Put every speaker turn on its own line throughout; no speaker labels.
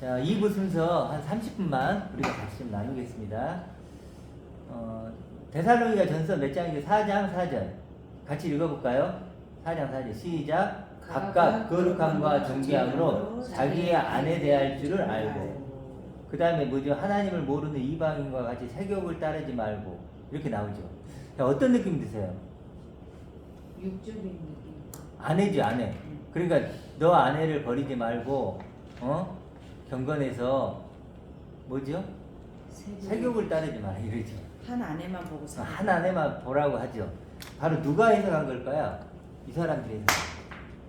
자, 2부 순서 한 30분만 우리가 같이 좀 나누겠습니다. 데살로니가 전서 몇 장이죠? 4장 4절. 같이 읽어볼까요? 4장 4절. 시작. 각각 거룩함과 존귀함으로 자기의 아내 대할 줄을 알고. 그 다음에 뭐죠? 하나님을 모르는 이방인과 같이 세욕을 따르지 말고. 이렇게 나오죠. 자, 어떤 느낌 드세요?
육적인 느낌.
아내죠, 아내. 그러니까 너 아내를 버리지 말고, 경건해서 뭐죠? 세욕을 따르지 마라 이러죠.
한 아내만 보고 사.
한 아내만 보라고 하죠. 바로 누가 해석한 걸까요? 이 사람들이 해석.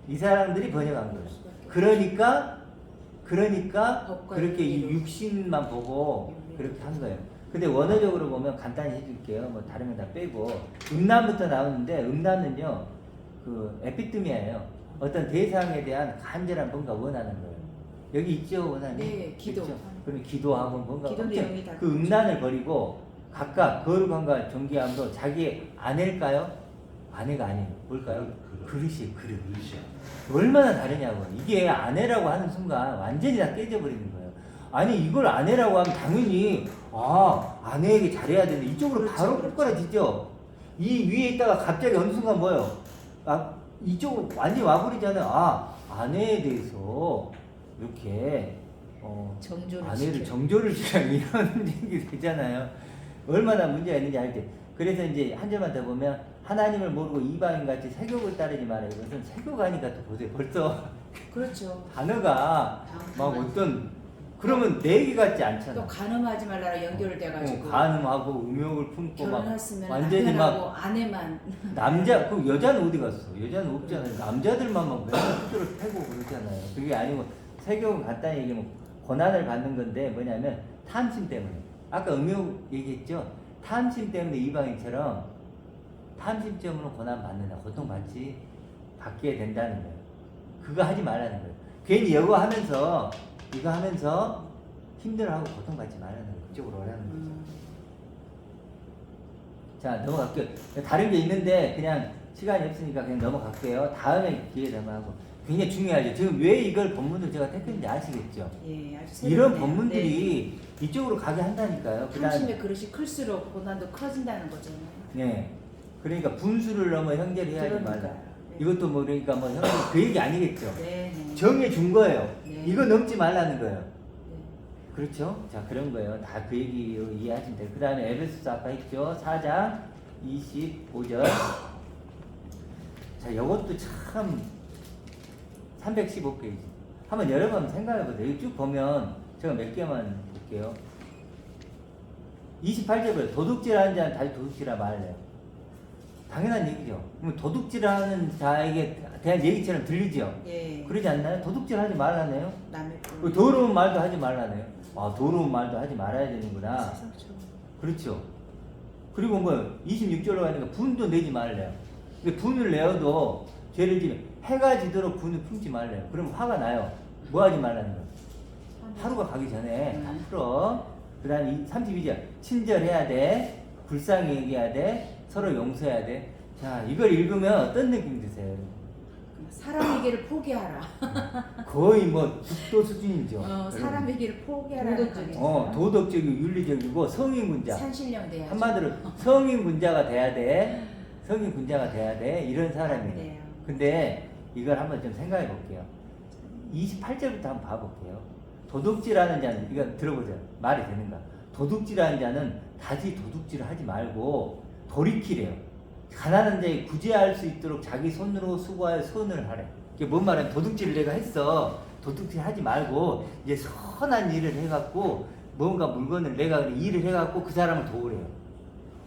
이 사람들이 번역한 거예요. 그러니까 그렇게 이 육신만 보고 그렇게 한 거예요. 근데 원어적으로 보면 간단히 해줄게요. 뭐 다른 건 다 빼고 음란부터 나오는데 음란은요 그 에피트미아예요. 어떤 대상에 대한 간절한 뭔가 원하는 거예요. 여기 있죠 원하는.
네, 기도.
그렇죠? 그럼 기도하고 뭔가
기도 내용이 다
그 음란을 버리고 각각 거룩함과 존귀함으로 자기 아내일까요? 아내가 아니에요. 뭘까요? 그릇이에요. 그릇이야. 얼마나 다르냐고. 이게 아내라고 하는 순간 완전히 다 깨져버리는 거예요. 아니 이걸 아내라고 하면 당연히 아내에게 잘해야 되는데 이쪽으로
그렇죠,
바로
그렇죠.
꼬꾸라지죠. 이 위에 있다가 갑자기 어느 순간 뭐예요? 이쪽으로 완전히 와버리잖아요. 아내에 대해서 이렇게 아내를 정조를 주라 이런 얘기 되잖아요. 얼마나 문제가 있는지 알 때. 그래서 이제 한 절만 더 보면 하나님을 모르고 이방인같이 세욕을 따르지 마라. 이것은 세욕하니까 또 보세요. 벌써
그렇죠.
단어가 막 어떤 그러면 내기 같지 않잖아.
또 간음하지 말라라 연결돼가지고.
간음하고 음욕을 품고 막
결혼했으면
완전히
남편하고
막
아내만.
남자 그 여자는 어디 갔어? 여자는 없잖아요. 남자들만 막 맨날 후드를 패고 그러잖아요. 그게 아니고 세욕은 간단히 얘기하면 고난을 받는 건데 뭐냐면 탐심 때문에. 아까 음욕 얘기했죠. 탐심 때문에 이방인처럼 탐심 때문에 고난 받는다. 받게 된다는 거예요. 그거 하지 말라는 거예요. 괜히 이거 하면서 힘들어하고 고통받지 말라는 거예요. 그쪽으로 오라는 거죠. 자, 넘어갈게요. 다른 게 있는데 그냥 시간이 없으니까 그냥 넘어갈게요. 다음에 기회 되면 하고. 굉장히 중요하죠. 지금 왜 이걸 본문을 제가 택했는지 아시겠죠?
예, 아주
이런
새롭네요.
본문들이 이쪽으로 가게 한다니까요.
탐심의 그릇이 클수록 고난도 커진다는 거잖아요.
네. 그러니까 분수를 넘어 형제해야지 말라.
네.
이것도 뭐 그러니까 뭐 형제 그 얘기 아니겠죠.
네.
정해 준 거예요.
네.
이거 넘지 말라는 거예요.
네.
그렇죠? 자, 그런 거예요. 다 그 얘기로 이해하시면 돼요. 그 다음에 에베소서 아까 했죠. 4장 25절. 자, 이것도 참 315페이지. 한번 여러 번 생각해 보세요. 여기 쭉 보면 제가 몇 개만 볼게요. 28절에 도둑질하는 자는 다시 도둑질하라 말래요. 당연한 얘기죠. 그럼 도둑질하는 자에게 대한 얘기처럼 들리죠?
예.
그러지 않나요? 도둑질하지 말라네요.
남의
그 더러운 말도 하지 말라네요. 더러운 말도 하지 말아야 되는구나.
세상처럼.
그렇죠. 그리고 뭐 26절로 가니까 분도 내지 말래요. 근데 분을 내어도 죄를 지면 해가 지도록 분을 품지 말래요. 그럼 화가 나요. 뭐 하지 말라는 거예요? 하루가 가기 전에 다 풀어. 그 다음에 32절 친절해야 돼. 불쌍히 얘기해야 돼. 서로 용서해야 돼. 자, 이걸 읽으면 어떤 느낌 드세요?
사람에게를 포기하라.
거의 뭐 국도 수준이죠.
사람에게를 포기하라.
도덕적이고 윤리적이고 성인군자.
산신령 돼야죠.
한마디로 성인군자가 돼야 돼. 성인군자가 돼야 돼. 이런 사람이에요.
네.
근데 이걸 한번 좀 생각해 볼게요. 28절부터 한번 봐볼게요. 도둑질하는 자는 이거 들어보세요. 말이 되는가? 도둑질하는 자는 다시 도둑질을 하지 말고 돌이키래요. 가난한 자에 구제할 수 있도록 자기 손으로 수고하여 손을 하래. 이게 뭔 말이야? 도둑질을 내가 했어. 도둑질 하지 말고 이제 선한 일을 해갖고 뭔가 물건을 내가 일을 해갖고 그 사람을 도우래요.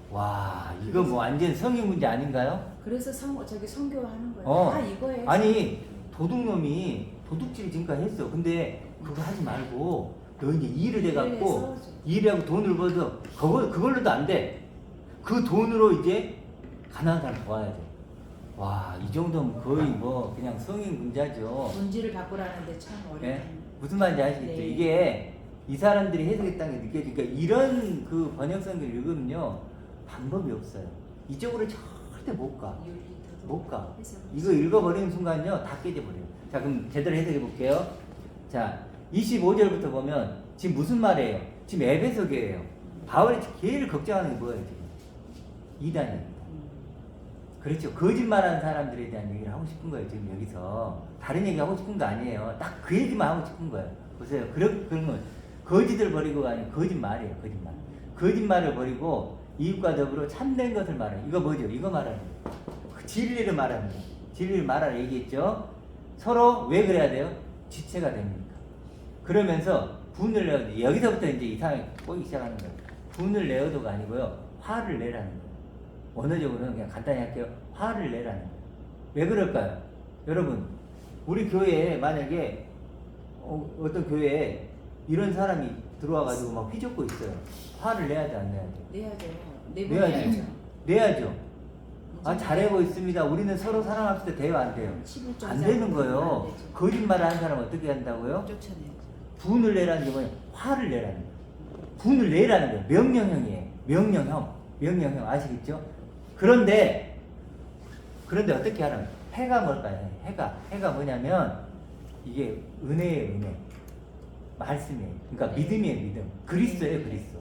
와, 이거 뭐 완전 성인 문제 아닌가요?
그래서 선교하는 거예요. 다 이거예요.
아니 도둑놈이 도둑질을 지금까지 했어. 근데 그거 하지 말고 너 이제 일을 해갖고 일하고 돈을 벌어서 그걸로도 안 돼. 그 돈으로 이제 가난한 사람 도와야 돼. 와, 이 정도면 거의 뭐 그냥 성인 군자죠.
본질을 바꾸라는데 참 어려워요.
네? 무슨 말인지 아시겠죠?
네.
이게 이 사람들이 해석했다는 게 느껴지니까 이런 그 번역성을 읽으면요 방법이 없어요. 이쪽으로 절대 못 가. 못 가. 이거 읽어버리는 순간요 다 깨져버려요. 자, 그럼 제대로 해석해 볼게요. 자, 25절부터 보면 지금 무슨 말이에요? 지금 에베소 교회예요. 바울이 제일 걱정하는 게 뭐예요? 지금? 이단입니다. 그렇죠. 거짓말하는 사람들에 대한 얘기를 하고 싶은 거예요. 지금 여기서 다른 얘기 하고 싶은 거 아니에요. 딱 그 얘기만 하고 싶은 거예요. 보세요. 그러면 거짓을 버리고가 아니고 거짓말이에요. 거짓말. 거짓말을 버리고 이웃과 더불어 참된 것을 말해요. 이거 뭐죠? 이거 말하는 거예요. 진리를 말하는 거예요. 진리를 말하라 얘기했죠. 서로 왜 그래야 돼요? 지체가 됩니까? 그러면서 분을 내어도 여기서부터 이제 이상하게 꼬이기 시작하는 거예요. 분을 내어도가 아니고요. 화를 내라는 거예요. 원어적으로는 그냥 간단히 할게요. 화를 내라는 거예요. 왜 그럴까요? 여러분, 우리 교회에 만약에 어떤 교회에 이런 사람이 들어와가지고 막 휘젓고 있어요. 화를 내야 돼, 안 내야 돼?
내야죠.
내야죠. 내야죠. 아, 잘하고 있습니다. 우리는 서로 사랑합시다. 돼요, 안 돼요? 안 되는 거예요. 거짓말을 하는 사람은 어떻게 한다고요?
쫓아내야죠.
분을 내라는 게 뭐냐? 화를 내라는 거예요. 분을 내라는 거예요. 명령형이에요. 명령형 아시겠죠? 그런데 어떻게 하라면 해가 뭘까요? 해가 뭐냐면 이게 은혜의 은혜, 말씀이에요. 그러니까 믿음이에요, 믿음. 그리스도예요, 그리스도.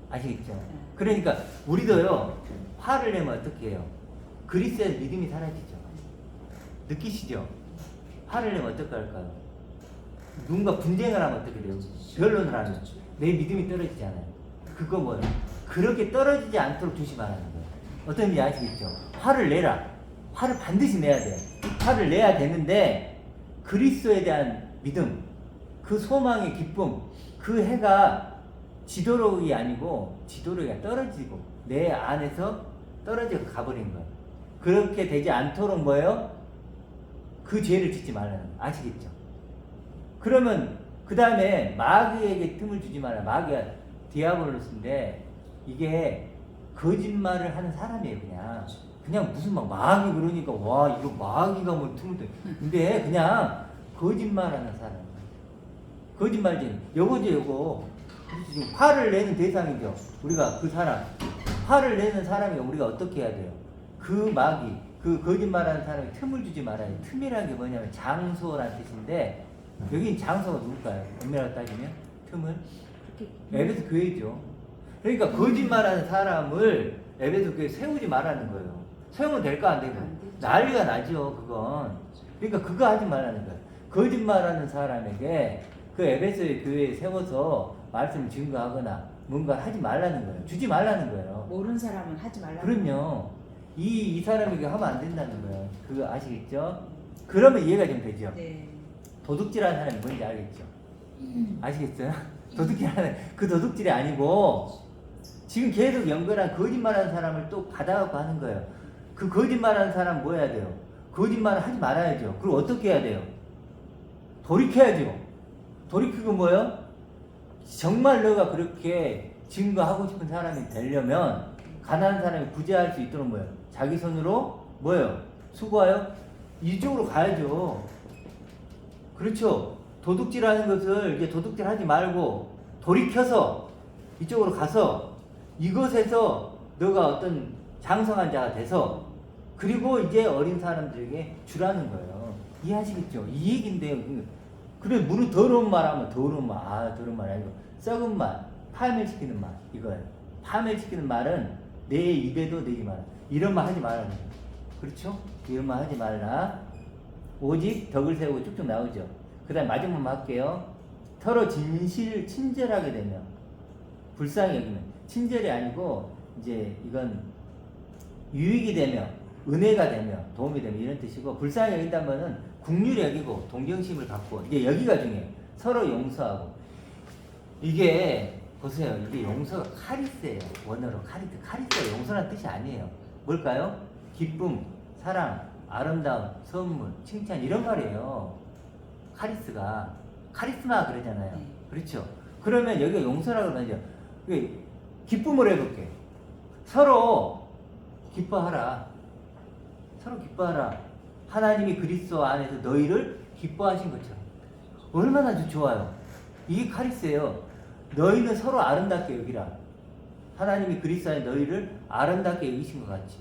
아시겠죠? 그러니까 우리도요 화를 내면 어떻게 해요? 그리스도의 믿음이 사라지죠. 느끼시죠? 화를 내면 어떻게 할까요? 누군가 분쟁을 하면 어떻게 돼요? 변론을 하면 내 믿음이 떨어지잖아요. 그거 뭐예요? 그렇게 떨어지지 않도록 조심하라는 거예요. 어떤 의미 아시겠죠? 화를 내라. 화를 반드시 내야 돼요. 화를 내야 되는데 그리스도에 대한 믿음, 그 소망의 기쁨, 그 해가 지도록이 아니고 지도록이 떨어지고 내 안에서 떨어져 가버린 거예요. 그렇게 되지 않도록 뭐예요? 그 죄를 짓지 말라는 거예요. 아시겠죠? 그러면 그 다음에 마귀에게 틈을 주지 말아요. 마귀가 디아블로스인데 이게 거짓말을 하는 사람이에요. 그냥 무슨 막 마귀 그러니까 와 이거 마귀가 뭐 틈을 대. 근데 그냥 거짓말하는 사람. 거짓말쟁이. 요거죠 요거. 지금 화를 내는 대상이죠. 우리가 그 사람. 화를 내는 사람이 우리가 어떻게 해야 돼요? 그 마귀, 그 거짓말하는 사람이 틈을 주지 말아야 돼요. 틈이라는 게 뭐냐면 장소라는 뜻인데 여긴 장소가 누굴까요? 엄밀하게 따지면 틈은 에베소 교회죠. 그러니까 거짓말하는 사람을 에베소 교회에 세우지 말라는 거예요. 세우면 될까 안 되고 난리가 나죠. 그건. 그러니까 그거 하지 말라는 거예요. 거짓말하는 사람에게 그 에베소의 교회에 세워서 말씀을 증거하거나 뭔가 하지 말라는 거예요. 주지 말라는 거예요.
모르는 사람은 하지 말라는
그럼요. 이 사람에게 하면 안 된다는 거예요. 그거 아시겠죠? 그러면 이해가 좀 되죠?
네.
도둑질하는 사람이 뭔지 알겠죠? 아시겠어요? 도둑질하는 그 도둑질이 아니고 지금 계속 연결한 거짓말하는 사람을 또 받아갖고 하는 거예요. 그 거짓말하는 사람 뭐 해야 돼요? 거짓말을 하지 말아야죠. 그리고 어떻게 해야 돼요? 돌이켜야죠. 돌이키고 뭐예요? 정말 너가 그렇게 증거하고 싶은 사람이 되려면 가난한 사람이 부재할 수 있도록 뭐예요? 자기 손으로 뭐예요? 수고하여 이쪽으로 가야죠. 그렇죠. 도둑질하는 것을 이제 도둑질하지 말고 돌이켜서 이쪽으로 가서 이것에서 너가 어떤 장성한 자가 돼서 그리고 이제 어린 사람들에게 주라는 거예요. 이해하시겠죠? 이 얘기인데요. 그래 물은 더러운 말 하면 더러운 말, 더러운 말 아니고 썩은 말, 파멸시키는 말 이거예요. 파멸시키는 말은 내 입에도 내지 마라. 이런 말 하지 말라는 거예요. 그렇죠? 이런 말 하지 말라. 오직 덕을 세우고 쭉쭉 나오죠. 그 다음 마지막만 할게요. 서로 친절하게 되면 불쌍히 여기면 친절이 아니고 이제 이건 유익이 되며 은혜가 되며 도움이 되며 이런 뜻이고 불쌍히 여긴다면은 국률이 여기고 동정심을 갖고 이제 여기가 중요해요. 서로 용서하고 이게 보세요. 이게 용서가 카리스예요. 원어로 카리스가 용서라는 뜻이 아니에요. 뭘까요? 기쁨, 사랑, 아름다움, 선물, 칭찬 이런 말이에요. 카리스마 그러잖아요. 그렇죠? 그러면 여기가 용서라고 그러죠. 기쁨을 해볼게. 서로 기뻐하라. 서로 기뻐하라. 하나님이 그리스도 안에서 너희를 기뻐하신 것처럼. 얼마나 좋아요. 이게 카리스예요. 너희는 서로 아름답게 여기라. 하나님이 그리스도 안에 너희를 아름답게 여기신 것 같이.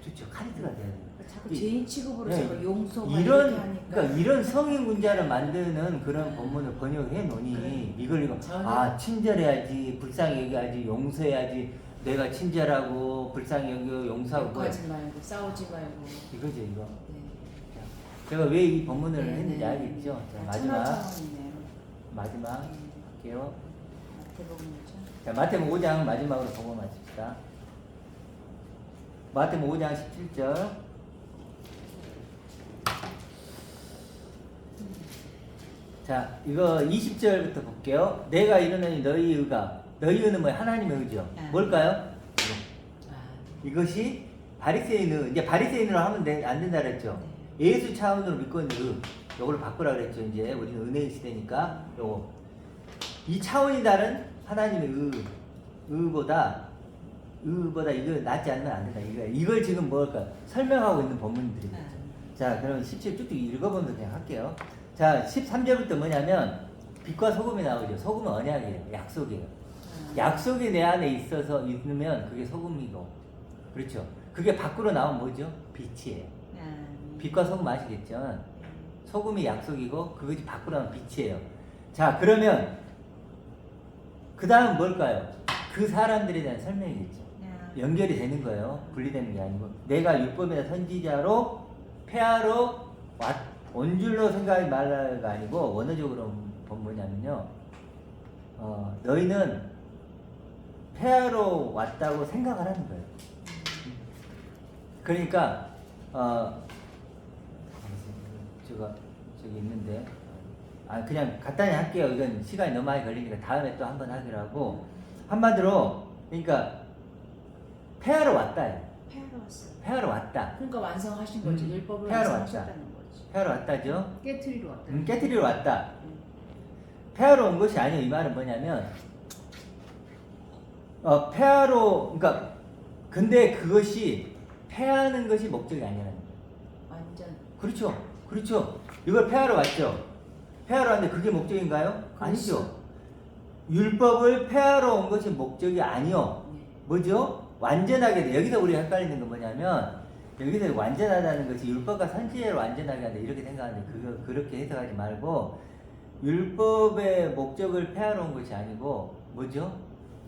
좋죠. 카리스가 돼야 돼요.
자꾸 죄인 취급으로
네.
자꾸 용서 이렇게
이런
하니까.
그러니까 이런 성인 문자를 만드는 그런 본문을 번역해 놓으니
그래.
이걸 이거
저는-
친절해야지, 불쌍히 여겨야지, 용서해야지, 내가 친절하고 불쌍히 여겨 용서하고
욕하지 말고 싸우지 말고.
이거죠 이거.
네.
제가 왜 이 본문을
네,
했는지
네.
알겠죠? 자,
아,
마지막
천하차원이네요.
마지막
네.
할게요.
마태복음이죠.
자, 마태복음 5장 마지막으로 보고 마칩시다. 마태복음 5장 17절. 자, 이거 20절부터 볼게요. 내가 이르노니 너희 의가, 너희 의는 뭐야? 하나님의 의죠.
아.
뭘까요?
아,
이것이 바리새인은 이제 바리새인으로 하면 안 된다 그랬죠. 예수 차원으로 믿고 있는 의, 요걸 바꾸라 그랬죠. 이제 우리는 은혜의 시대니까 요거 이 차원이 다른 하나님의 의보다 이거 낫지 않으면 안 된다. 이걸 지금 뭘까 설명하고 있는 본문들입니다. 자, 그럼 17 쭉쭉 읽어보면서 그냥 할게요. 자, 13절부터 뭐냐면 빛과 소금이 나오죠. 소금은 언약이에요. 약속이에요. 약속이 내 안에 있어서 있으면 그게 소금이고, 그렇죠. 그게 밖으로 나오면 뭐죠? 빛이에요. 빛과 소금 아시겠죠? 소금이 약속이고 그것이 밖으로 나오면 빛이에요. 자, 그러면 그 다음 뭘까요? 그 사람들에 대한 설명이겠죠. 연결이 되는 거예요. 분리되는 게 아니고 내가 율법이나 선지자로 폐하러 온 줄로 생각하지 말라가 아니고 원어적으로 뭐냐면요. 너희는 폐하러 왔다고 생각을 하는 거예요. 그러니까 제가 저기 있는데 그냥 간단히 할게요. 이건 시간이 너무 많이 걸리니까 다음에 또 한번 하기로 하고 한마디로 그러니까 폐하러 왔다요.
폐하러 왔어요.
폐하러 왔다.
그러니까 완성하신 거죠. 율법을
폐하러
완성하셨다는 거지.
폐하러 왔다죠.
깨트리러 왔다.
깨트리러 왔다. 폐하러 온 것이 아니에요. 이 말은 뭐냐면 폐하러 그러니까 근데 그것이 폐하는 것이 목적이 아니라는 거예요.
완전.
그렇죠. 이걸 폐하러 왔죠. 폐하러 왔는데 그게 목적인가요? 아니죠. 율법을 폐하러 온 것이 목적이 아니요. 뭐죠? 완전하게 여기서 우리가 헷갈리는 건 뭐냐면 여기서 완전하다는 것이 율법과 선지자를 완전하게 한다 이렇게 생각하는데 그렇게 해석하지 말고 율법의 목적을 폐하러 온 것이 아니고 뭐죠?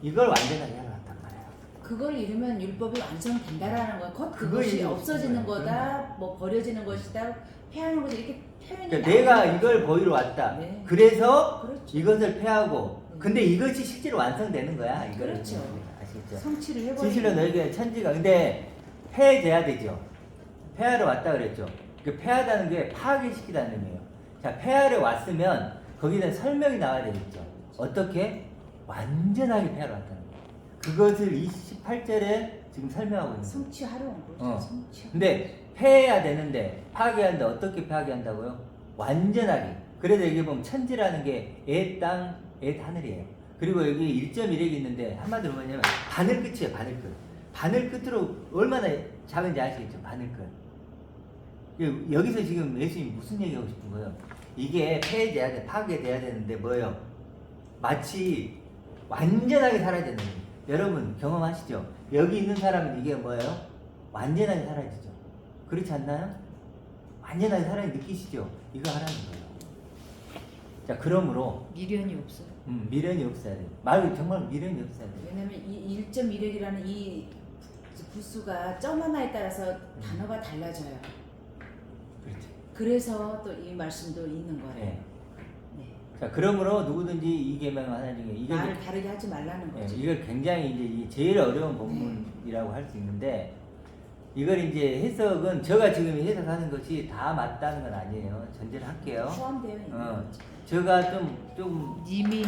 이걸 완전하게 하러 왔단 말이에요.
그걸 이루면 율법이 완성된다라는 거야.
그걸
그것이
이루면
없어지는
그거예요.
거다, 뭐 버려지는 것이다, 폐하는 거다 이렇게 표현이
그러니까 내가
나오는
이걸 보이러 왔다.
네.
그래서
그렇죠.
이것을 폐하고 근데 이것이 실제로 완성되는 거야. 이걸
그렇죠.
아시겠죠?
성취를 해버리는
진실로 너에게 천지가 근데 폐해져야 되죠. 폐하러 왔다 그랬죠. 그 폐하다는 게 파괴시키다는 의미예요. 자, 폐하러 왔으면 거기에 대한 설명이 나와야 되겠죠. 어떻게? 완전하게 폐하러 왔다는 거예요. 그것을 28절에 지금 설명하고 있는 거예요.
성취하러 온 거죠. 성취.
근데 폐해야 되는데 파괴하는데 어떻게 파괴한다고요? 완전하게. 그래서 여기 보면 천지라는 게 애 땅, 애 하늘이에요. 그리고 여기 1.1핵이 있는데 한마디로 뭐냐면 바늘 끝이에요. 바늘 끝. 바늘 끝으로 얼마나 작은지 아시겠죠? 바늘 끝. 여기서 지금 예수님이 무슨 얘기하고 싶은 거예요? 이게 폐해돼야 돼, 파괴돼야 되는데 뭐예요? 마치 완전하게 사라지는 거예요. 여러분 경험하시죠? 여기 있는 사람은 이게 뭐예요? 완전하게 사라지죠. 그렇지 않나요? 완전하게 사라지 느끼시죠? 이거 하라는 거예요. 자, 그러므로
미련이 없어요.
미련이 없어야 돼요. 말 정말 미련이 없어야 돼요.
왜냐면 이 1.1핵이라는 이 부수가 점 하나에 따라서 단어가 달라져요.
그렇죠.
그래서 또 이 말씀도 있는 거예요.
네.
네.
자, 그러므로 누구든지 이 계명 하나 중에 이걸
말을 다르게 하지 말라는 거죠.
이걸 굉장히 이제 이 제일 어려운 본문이라고 할 수 있는데 이걸 이제 해석은 제가 지금 해석하는 것이 다 맞다는 건 아니에요. 전제를 할게요.
포함되어 있는 거죠.
제가 좀
이미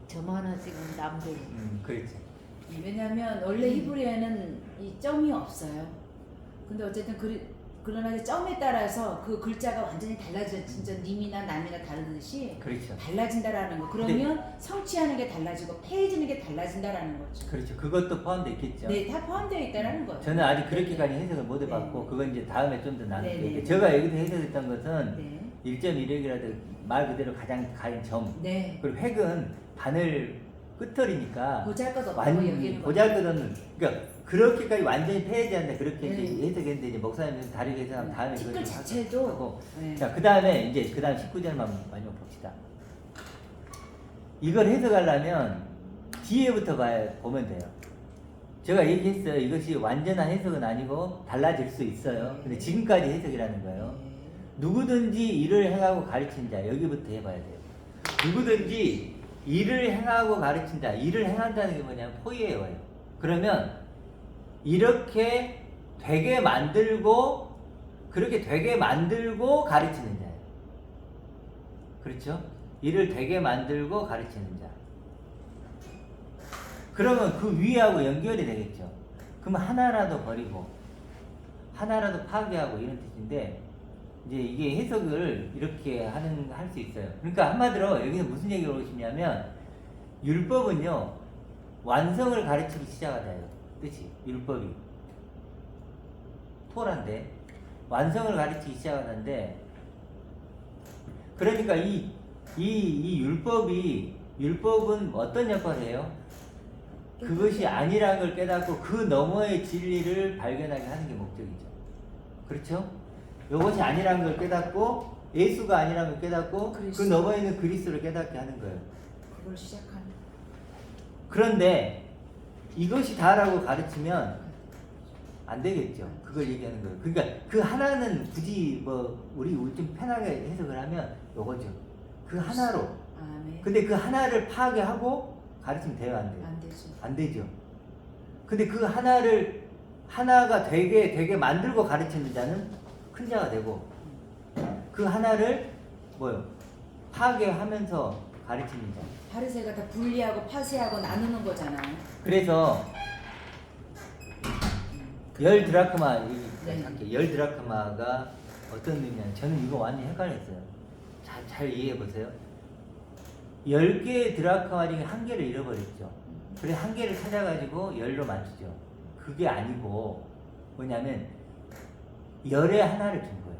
저만한 지금 남들
그렇지.
왜냐하면 원래 히브리어에는 이 점이 없어요. 근데 어쨌든 그러나 이제 점에 따라서 그 글자가 완전히 달라져. 진짜 님이나 남이나 다르듯이
그렇죠.
달라진다라는 거. 그러면 성취하는 게 달라지고 폐해지는 게 달라진다라는 거죠.
그렇죠. 그것도 포함되어 있겠죠.
네, 다 포함되어 있다라는 거죠.
저는 아직 그렇게까지 해석을 못 해봤고
네.
그건 이제 다음에 좀 더 나눌게요.
네, 네.
제가 여기서 해석했던 것은
네.
1.1핵이라도 말 그대로 가장 가인 점
네.
그리고 핵은 바늘 끝털이니까
보잘것없고 여기는
보잘것없는 그러니까 그렇게까지 완전히 폐해지 않는다 그렇게
네.
이제 해석했는데 이제 목사님은 다르게 해석하면 다음에
티끌
그걸 좀
자체도
하고.
네.
자, 그 다음에 이제 그 다음 19절만 마지막 봅시다. 이걸 해석하려면 뒤에부터 보면 돼요. 제가 얘기했어요. 이것이 완전한 해석은 아니고 달라질 수 있어요. 근데 지금까지 해석이라는 거예요.
네.
누구든지 일을 행하고 가르친다. 여기부터 해봐야 돼요. 누구든지 일을 행하고 가르친다. 일을 행한다는 게 뭐냐면 포이에요. 그러면 이렇게 되게 만들고 그렇게 되게 만들고 가르치는 자예요. 그렇죠? 일을 되게 만들고 가르치는 자. 그러면 그 위하고 연결이 되겠죠. 그럼 하나라도 버리고 하나라도 파괴하고 이런 뜻인데 이제 이게 해석을 이렇게 할 수 있어요. 그러니까 한마디로 여기서 무슨 얘기를 하고 싶냐면 율법은요 완성을 가르치기 시작하자요. 뜻이 율법이 토라인데 완성을 가르치기 시작하는데 그러니까 이 율법은 어떤 역할을 해요? 그것이 아니라는 걸 깨닫고 그 너머의 진리를 발견하게 하는 게 목적이죠. 그렇죠? 이것이 아니라는 걸 깨닫고 예수가 아니라는 걸 깨닫고
그리스도.
그 너머에 있는 그리스도를 깨닫게 하는 거예요.
그걸 시작하는
그런데 이것이 다라고 가르치면 안 되겠죠. 그걸 얘기하는 거예요. 그러니까 그 하나는 굳이 뭐 우리 좀 편하게 해석을 하면 요거죠. 그 하나로.
아멘.
근데 그 하나를 파괴하고 가르치면 돼요, 안 돼요?
안 되죠.
안 되죠. 근데 그 하나가 되게 만들고 가르치는 자는 큰 자가 되고 그 하나를 뭐요? 파괴하면서 가르치는 자.
바리새가 다 분리하고 파쇄하고 나누는 거잖아요.
그래서 10드라크마
네.
할게. 10드라크마가 어떤 의미냐면 저는 이거 완전히 헷갈렸어요. 잘 이해해 보세요. 10개의 드라크마 중에 한 개를 잃어버렸죠. 그래서 한 개를 찾아가지고 10로 맞추죠. 그게 아니고 뭐냐면 열에 하나를 준 거예요.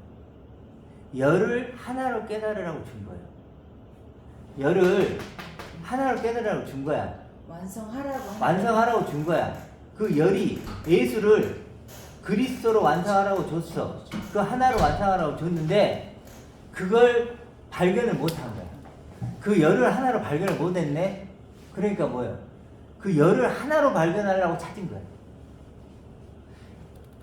열을 하나로 깨달으라고 준 거예요. 열을 하나로 깨달으라고 준 거야. 완성하라고 준 거야. 그 열이 예수를 그리스도로 완성하라고 줬어. 그 하나로 완성하라고 줬는데 그걸 발견을 못한 거야. 그 열을 하나로 발견을 못했네. 그러니까 뭐예요? 그 열을 하나로 발견하려고 찾은 거야.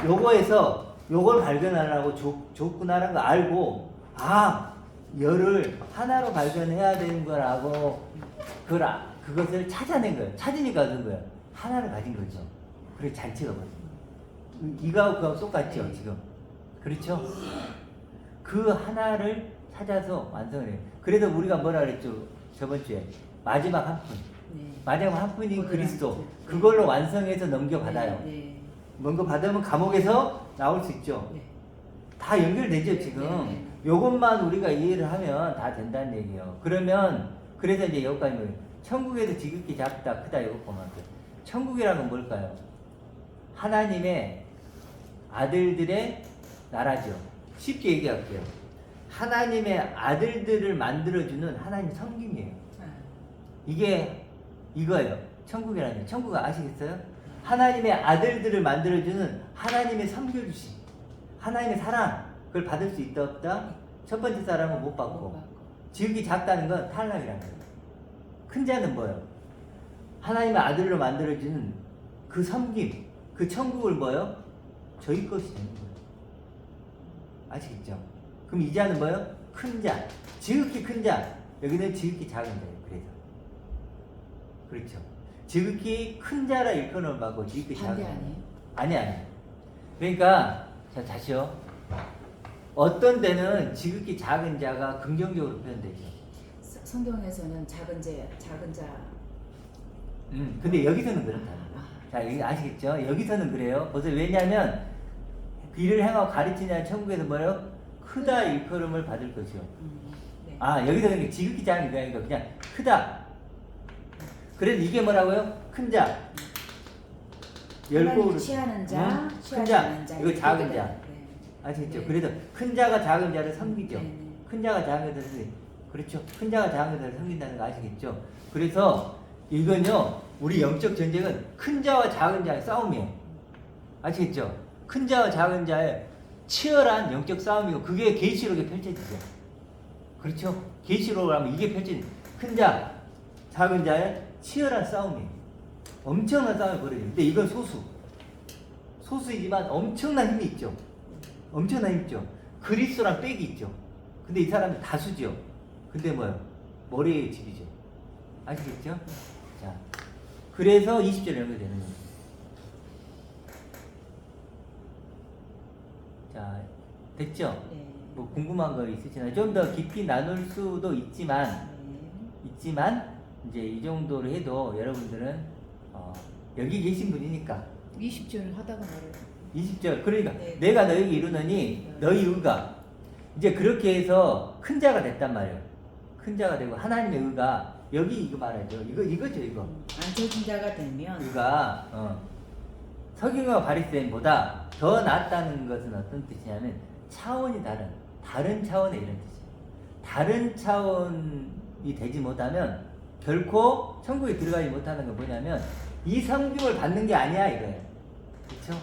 요거에서 요걸 발견하려고 줬구나라는 거 알고 열을 하나로 발견해야 되는 거라고 그것을 찾아낸 거예요. 찾으니까 얻은 거예요. 하나를 가진 거죠. 그래 잘 찍어버렸어요. 이거하고 그거하고 똑같죠,
네.
지금. 그렇죠? 그 하나를 찾아서 완성을 해요. 그래서 우리가 뭐라 그랬죠? 저번 주에 마지막 한 푼.
네.
마지막 한 푼인 그리스도.
네.
그걸로 완성해서 넘겨받아요.
네.
넘겨받으면 감옥에서 나올 수 있죠.
네.
다 연결되죠,
네,
지금.
네, 네.
요것만 우리가 이해를 하면 다 된다는 얘기예요. 그래서 이제 여기까지 뭐 천국에서 지극히 작다, 크다, 이거 보면 돼요. 천국이라는 건 뭘까요? 하나님의 아들들의 나라죠. 쉽게 얘기할게요. 하나님의 아들들을 만들어주는 하나님 섬김이에요. 이게 이거예요. 천국이라는 게. 천국 아시겠어요? 하나님의 아들들을 만들어주는 하나님의 섬겨주심, 하나님의 사랑, 그걸 받을 수 있다 없다? 첫 번째 사람은 못 받고, 지극히 작다는 건 탈락이라는 거예요. 큰 자는 뭐예요? 하나님의 아들로 만들어주는 그 섬김, 그 천국을 뭐예요? 저희 것이 되는 거예요. 아시겠죠? 그럼 이 자는 뭐예요? 큰 자, 지극히 큰 자. 여기는 지극히 작은 자예요. 그렇죠. 지극히 큰 자라 일컬음을 받고 지극히 작은
반대
자.
아니에요?
아니. 그러니까 자 다시요. 어떤 데는 지극히 작은 자가 긍정적으로 표현되죠.
성경에서는 작은 자.
근데 여기서는 그렇다.
아.
자, 여기 아시겠죠? 여기서는 그래요. 벌써 왜냐하면 일을 행하고 가르치냐는 천국에서 뭐예요? 크다 일컬음을 받을 것이요.
네.
여기서 그냥 지극히 작은 게 아니고 그냥 크다. 그래서 이게 뭐라고요? 큰 자.
하나님 취하는 자,
큰
취하지
자.
않은 자.
이거 작은 자.
네.
아시겠죠?
네.
그래서 큰 자가 작은 자를 섬기죠.
네, 네.
큰 자가 작은 자를 섬기죠. 그렇죠. 큰 자가 작은 자를 섬긴다는 거 아시겠죠? 그래서 이건요, 우리 영적 전쟁은 큰 자와 작은 자의 싸움이에요. 아시겠죠? 큰 자와 작은 자의 치열한 영적 싸움이고, 그게 계시록에 펼쳐지죠. 그렇죠? 계시록을 하면 이게 펼쳐진 큰 자, 작은 자의 치열한 싸움이에요. 엄청난 싸움이 벌어져요. 근데 이건 소수이지만 엄청난 힘이 있죠. 엄청난 힘이 있죠. 그리스도랑 빽이 있죠. 근데 이 사람은 다수죠. 근데 뭐요? 머리에 집이죠. 아시겠죠? 자, 그래서 20절에 연결되는 거예요. 자, 됐죠?
네.
뭐 궁금한 거 있으시나요? 좀 더 깊이 나눌 수도 있지만 이제 이 정도로 해도 여러분들은 여기 계신 분이니까
20절을 하다가 말해요.
20절 그러니까
네.
내가 너에게 이르노니 너희 의가 이제 그렇게 해서 큰 자가 됐단 말이에요. 큰 자가 되고 하나님의 의가 여기 이거 말하죠. 이거죠 이거.
앉혀진 자가 되면
의가 서기관과 바리새인보다 더 낫다는 것은 어떤 뜻이냐면 차원이 다른 차원의 이런 뜻이에요. 다른 차원이 되지 못하면 결코 천국에 들어가지 못하는 건 뭐냐면 이 성김을 받는 게 아니야 이거예요. 그렇죠?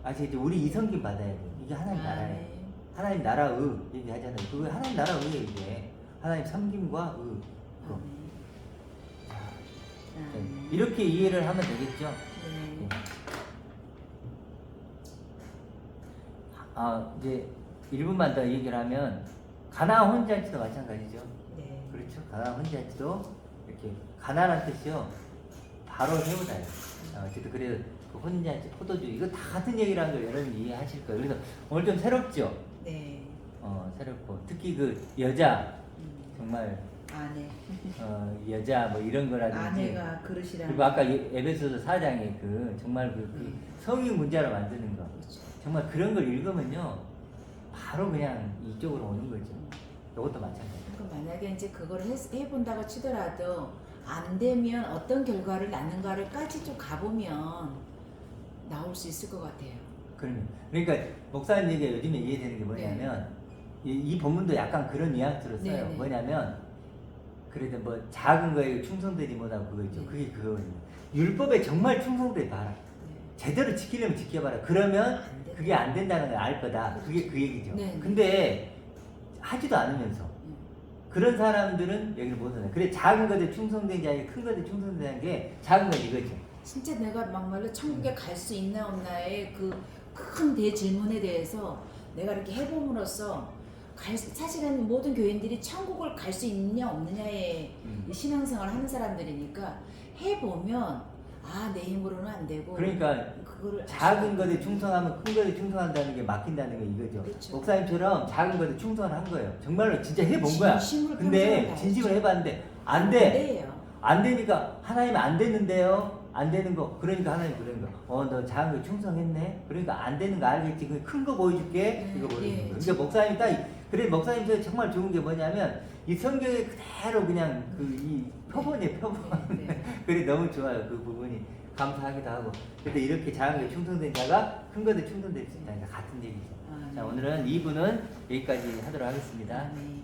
아시겠죠? 우리 이 성김 받아야 돼요. 이게 하나님 나라예요.
네.
하나님 나라의 얘기하잖아요. 그거 하나님 나라 의예요 이게. 하나님 섬김과 의. 그거. 이렇게 이해를 하면 되겠죠?
네.
이제 1분만 더 얘기를 하면 가나안 혼잔치도 마찬가지죠.
네.
그렇죠? 가나안 혼잔치도 이렇게 가난한 뜻이요. 바로 세우다요. 어쨌든 그래서 그 혼잔치, 포도주 이거 다 같은 얘기라는 걸 여러분이 이해하실 거예요. 그래서 오늘 좀 새롭죠?
네.
새롭고 특히 그 여자 정말
아내.
여자 뭐 이런 거라든지
아내가 그릇이랑.
그리고 아까 에베소서 4장에 그 정말 그 성인 문자로 만드는 거
그렇죠.
정말 그런 걸 읽으면요 바로 그냥 이쪽으로 오는 거죠. 이것도 마찬가지.
그러니까 만약에 이제 그걸 해본다고 치더라도 안 되면 어떤 결과를 낳는가를까지 좀 가보면 나올 수 있을 것 같아요.
그러니까 목사님 얘기가 요즘에 이해되는 게 뭐냐면 이 본문도 약간 그런 뉘앙스로 써요.
네, 네.
뭐냐면 그래도 뭐 작은 거에 충성되지 못하고 그거 있죠.
네.
그게 그거거든요. 율법에 정말 충성돼 봐라.
네.
제대로 지키려면 지켜봐라. 그러면
안 돼.
그게 안 된다는 걸 알 거다. 그게 그 얘기죠.
네.
근데 하지도 않으면서 그런 사람들은 여기를 못 오네. 그래 작은 것에 충성된 자에게 큰 것에 충성되는 게 작은 건 이거죠.
진짜 내가 막말로 천국에 갈 수 있나 없나의 그 큰 대질문에 대해서 내가 이렇게 해봄으로써 사실은 모든 교인들이 천국을 갈 수 있느냐 없느냐의 이 신앙생활을 하는 사람들이니까 해보면 내 힘으로는 안 되고
그러니까
그거를
작은 것에 충성하면 큰 것에 충성한다는 게 막힌다는 게 이거죠.
그렇죠.
목사님처럼 작은 것에 충성을 한 거예요. 정말로 진짜 해본 거야.
진심으로
근데
평생을
진심을 해봤는데 안
안
돼.
돼요.
안 되니까 하나님 안 되는데요. 안 되는 거. 그러니까 하나님 그런 거. 너 작은 거에 충성했네. 그러니까 안 되는 거 알겠지. 큰 거 보여줄게. 이거 보여주는 거. 그러니까 목사님이 그래 목사님 저 정말 좋은 게 뭐냐면 이 성경에 그대로 그냥 그 이 표본이에요 표본.
네.
그래 너무 좋아요 그 부분이 감사하기도 하고. 근데 이렇게 작은 거에 충성된 자가 큰 것에 충성될 수 있다니까 같은 얘기죠. 자 오늘은 2부는 여기까지 하도록 하겠습니다.
네.